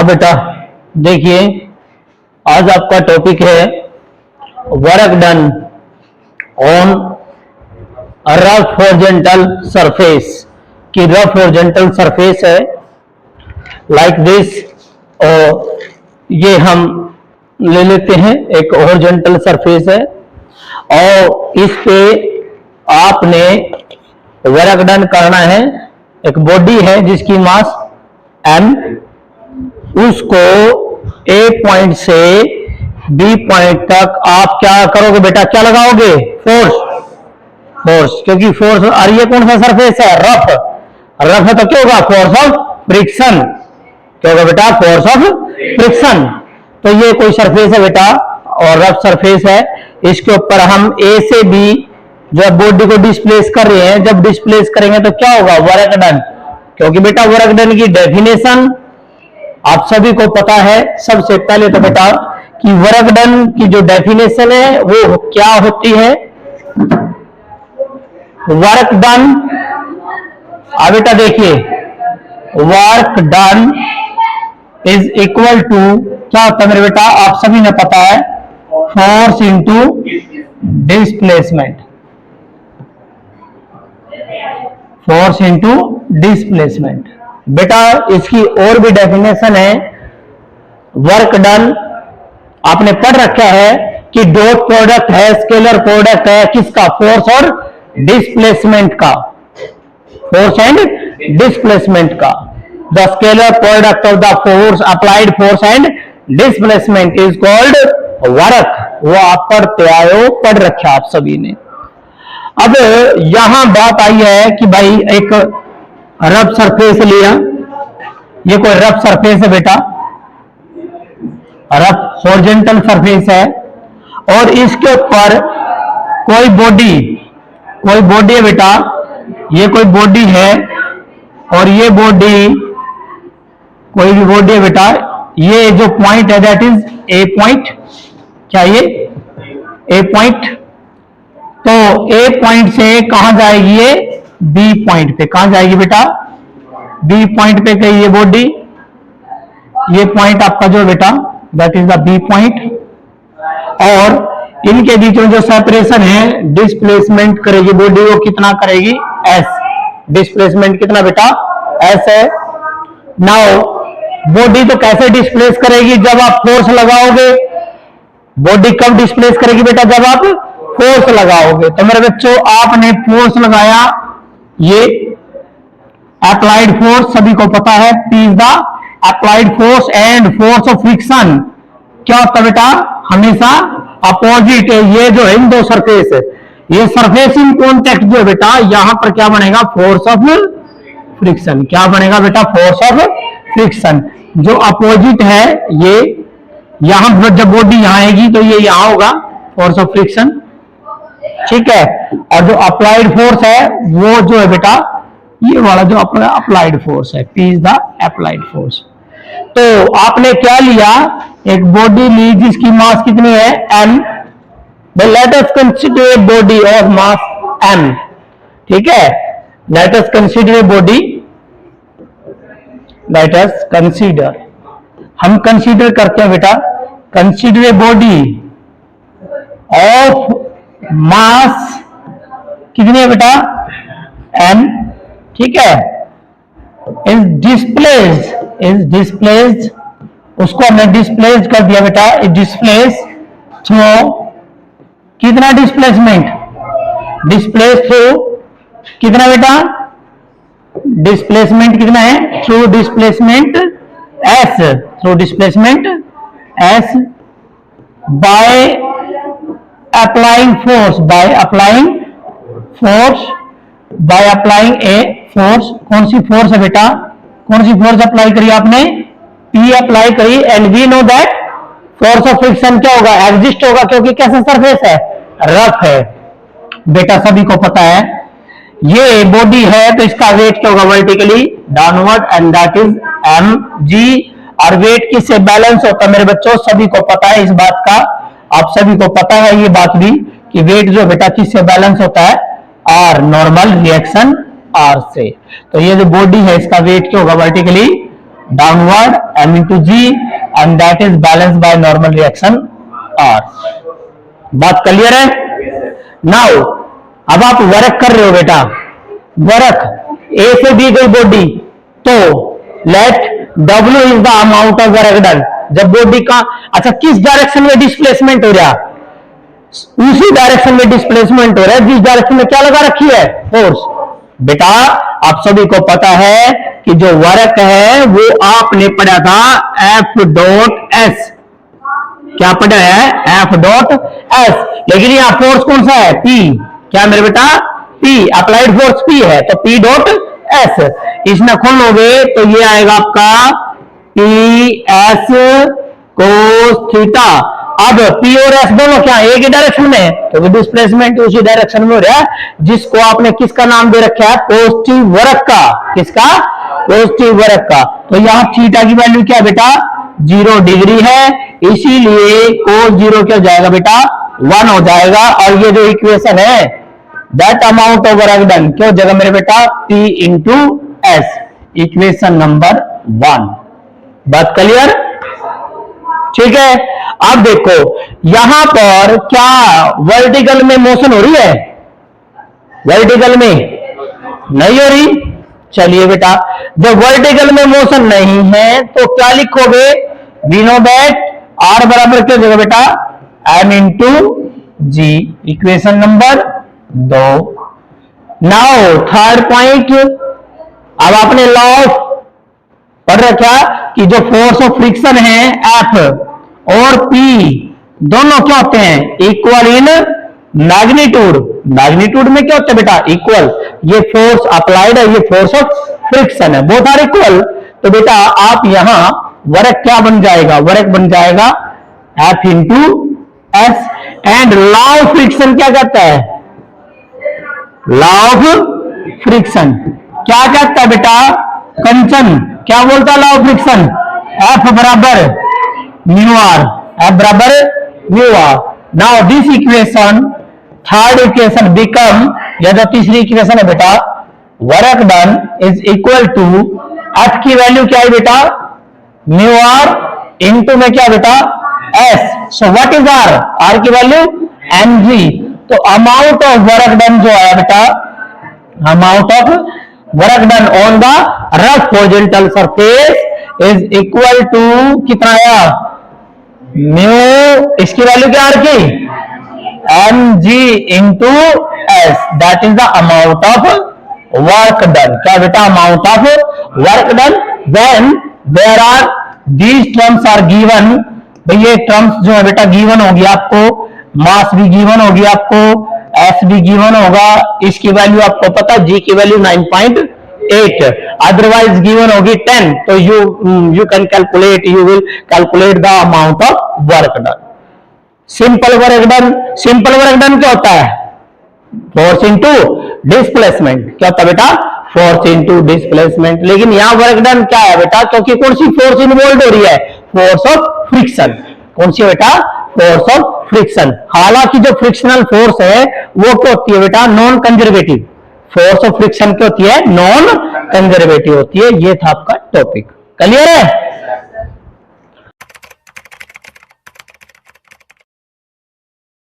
बेटा देखिए, आज आपका टॉपिक है work done on rough horizontal surface. कि रफ हॉरिजॉन्टल सरफेस है लाइक दिस, और ये हम ले लेते हैं, एक हॉरिजॉन्टल सरफेस है और इस पे आपने वर्क डन करना है। एक बॉडी है जिसकी मास m, उसको A पॉइंट से B पॉइंट तक आप क्या करोगे बेटा, क्या लगाओगे? फोर्स, क्योंकि फोर्स, और ये कौन सा सरफेस है? रफ है तो क्या होगा? Force of friction. क्या होगा बेटा? Force of friction. तो ये कोई सरफेस है बेटा और रफ सरफेस है, इसके ऊपर हम A से B जब बॉडी को डिस्प्लेस कर रहे हैं, जब डिस्प्लेस करेंगे तो क्या होगा? Work done. क्योंकि बेटा वर्क डन की डेफिनेशन आप सभी को पता है। सबसे पहले तो बेटा कि वर्क डन की जो डेफिनेशन है वो क्या होती है? वर्क डन, अब बेटा देखिए, work done is equal to क्या होता है मेरे बेटा? आप सभी ने पता है, force into displacement. Force into displacement. बेटा इसकी और भी डेफिनेशन है। वर्क डन आपने पढ़ रखा है कि डॉट प्रोडक्ट है, स्केलर प्रोडक्ट है किसका? फोर्स और डिस्प्लेसमेंट का। फोर्स एंड डिस्प्लेसमेंट का। The scalar product of the force, applied force and displacement is called work. वो आप पढ़ते आए हो, पढ़ रखा आप सभी ने। अब यहां बात आई है कि भाई एक रफ सरफेस लिया, ये कोई रफ सरफेस है बेटा, रफ हॉरिजॉन्टल सरफेस है, और इसके ऊपर कोई बॉडी है बेटा, ये कोई बॉडी है और ये बॉडी, कोई भी बॉडी है बेटा, ये जो पॉइंट है दैट इज ए पॉइंट। क्या ये ए पॉइंट? तो ए पॉइंट से कहां जाएगी? ये बी पॉइंट पे। कहां जाएगी बेटा? बी पॉइंट पे गई ये बॉडी। ये पॉइंट आपका जो बेटा that is the B point, और इनके बीच में जो सेपरेशन है, डिस्प्लेसमेंट करेगी बॉडी, वो कितना करेगी? एस। डिस्प्लेसमेंट कितना बेटा? एस है। नाउ बॉडी तो कैसे डिस्प्लेस करेगी? जब आप फोर्स लगाओगे। बॉडी कब डिस्प्लेस करेगी बेटा? जब आप फोर्स लगाओगे। तो मेरे बच्चों आपने फोर्स लगाया, ये अप्लाइड फोर्स सभी को पता है, P is the applied force and force of friction क्या होता है बेटा? हमेशा अपोजिट है। ये जो है इन दो सरफेस है, ये सरफेस इन कॉन्टेक्ट जो है बेटा, यहां पर क्या बनेगा? Force of friction. क्या बनेगा बेटा? Force of friction. जो अपोजिट है ये, यहां पर जब बॉडी यहां आएगी तो ये यहां होगा, फोर्स ऑफ फ्रिक्शन। ठीक है। और जो अप्लाइड फोर्स है वो जो है बेटा, ये वाला जो अपना अप्लाइड फोर्स है, P is the applied force. तो आपने क्या लिया? एक बॉडी ली जिसकी मास कितनी है? m। Let us consider a body of mass m। ठीक है, let us consider a body, let us consider, हम कंसीडर करते हैं बेटा, consider a body of mass कितनी है बेटा? m। ठीक है। इज डिस्प्लेस्ड, उसको हमने डिस्प्लेस कर दिया बेटा, इज डिस्प्लेस थ्रू कितना? डिस्प्लेसमेंट। डिस्प्लेस थ्रू कितना बेटा? डिस्प्लेसमेंट कितना है? Through displacement s, through displacement s by applying force, by applying force, by applying a force. कौन सी फोर्स है बेटा? कौन सी फोर्स अप्लाई करी आपने? P अप्लाई करी, and we know that force of friction क्या होगा? एग्जिस्ट होगा, क्योंकि कैसा सरफेस है? रफ है बेटा, सभी को पता है। ये बॉडी है तो इसका वेट क्या होगा? Vertically downward, and that is mg। और वेट किससे बैलेंस होता है मेरे बच्चों? सभी को पता है इस बात का, आप सभी को पता है ये बात भी कि वेट जो बेटा किससे बैलेंस होता है? R, नॉर्मल रिएक्शन R से। तो ये जो बॉडी है इसका वेट क्या होगा? Vertically downward m into g and that is balanced by normal reaction R. बात क्लियर है? नाउ अब आप वर्क कर रहे हो बेटा, वर्क A से B गई बॉडी, तो let W is the amount of work done. जब बॉडी का अच्छा किस डायरेक्शन में डिस्प्लेसमेंट हो रहा, उसी डायरेक्शन में डिस्प्लेसमेंट हो रहा है जिस डायरेक्शन में क्या लगा रखी है, फोर्स। बेटा आप सभी को पता है कि जो वर्क है वो आपने पढ़ा था F डॉट एस, क्या पढ़ा है, F डॉट एस, लेकिन यहां फोर्स कौन सा है, P। क्या मेरे बेटा, P, अप्लाइड फोर्स P है, तो P डॉट एस, इसमें खोलोगे तो ये आएगा आपका P एस कोस थीटा। अब P और S दोनों क्या एक ही डायरेक्शन में है, क्योंकि डिस्प्लेसमेंट उसी डायरेक्शन में हो रहा है जिसको आपने किसका नाम दे रखा है, पॉजिटिव वर्क का। किसका, पॉजिटिव वर्क का। तो यहाँ थीटा की वैल्यू क्या है बेटा, 0 डिग्री है, इसीलिए cos 0 क्या हो जाएगा बेटा, 1 हो जाएगा। और ये जो इक्वेशन है that amount of work done क्या हो जाएगा मेरे बेटा, P into S, equation number 1। बात क्लियर? ठीक है। अब देखो यहां पर क्या वर्टिकल में मोशन हो रही है, वर्टिकल में नहीं हो रही। चलिए बेटा जब वर्टिकल में मोशन नहीं है तो क्या लिखोगे, वी नो दैट आर बराबर क्या जगह बेटा, M into G, equation number 2। Now third point, अब आपने लॉ ऑफ पढ़ रखा कि जो फोर्स ऑफ फ्रिक्शन है एफ और पी दोनों क्या होते हैं, इक्वल इन मैग्नीट्यूड। मैग्नीट्यूड में क्या होता है बेटा, इक्वल। ये फोर्स अप्लाइड है, ये फोर्स ऑफ फ्रिक्शन है, बोथ आर इक्वल। तो बेटा आप यहां वर्क क्या बन जाएगा, वर्क बन जाएगा F into S. And law of friction क्या कहता है, लॉ ऑफ फ्रिक्शन क्या कहता है बेटा, कंचन क्या बोलता है लॉ ऑफ फ्रिक्शन, एफ बराबर म्यू आर, एफ बराबर mu R. Now this equation, third equation become, या जो तीसरी इक्वेशन है बेटा, work done is equal to F की वैल्यू क्या है बेटा, म्यू आर इंटू में क्या बेटा, S. So what is R, R की वैल्यू mg। तो अमाउंट ऑफ वर्क डन जो आया बेटा, amount of work done on the rough horizontal surface is equal to कितना आया, म्यू, इसकी वैल्यू क्या आर की, mg into S, that is the amount of work done. क्या बेटा, amount of work done when there are these terms are given. भाई ये terms जो है बेटा गिवन होगी आपको, मास भी गिवन होगी आपको, एस भी गिवन होगा, इसकी वैल्यू आपको पता, जी की वैल्यू 9.8, अदरवाइज गिवन होगी 10। तो you can calculate, you will calculate the amount of work done. Simple work done, simple work done क्या होता है, फोर्स इंटू डिस्प्लेसमेंट। क्या होता है बेटा, फोर्स इंटू डिस्प्लेसमेंट। लेकिन यहां वर्क डन क्या है बेटा, क्योंकि कौन सी फोर्स इन्वॉल्व हो रही है, फोर्स ऑफ फ्रिक्शन। कौन सी बेटा, फोर्स ऑफ फ्रिक्शन। हालांकि जो फ्रिक्शनल फोर्स है वो क्या होती है बेटा, non conservative. Force of friction क्या होती है, नॉन कंजर्वेटिव होती है। ये था आपका टॉपिक, क्लियर है।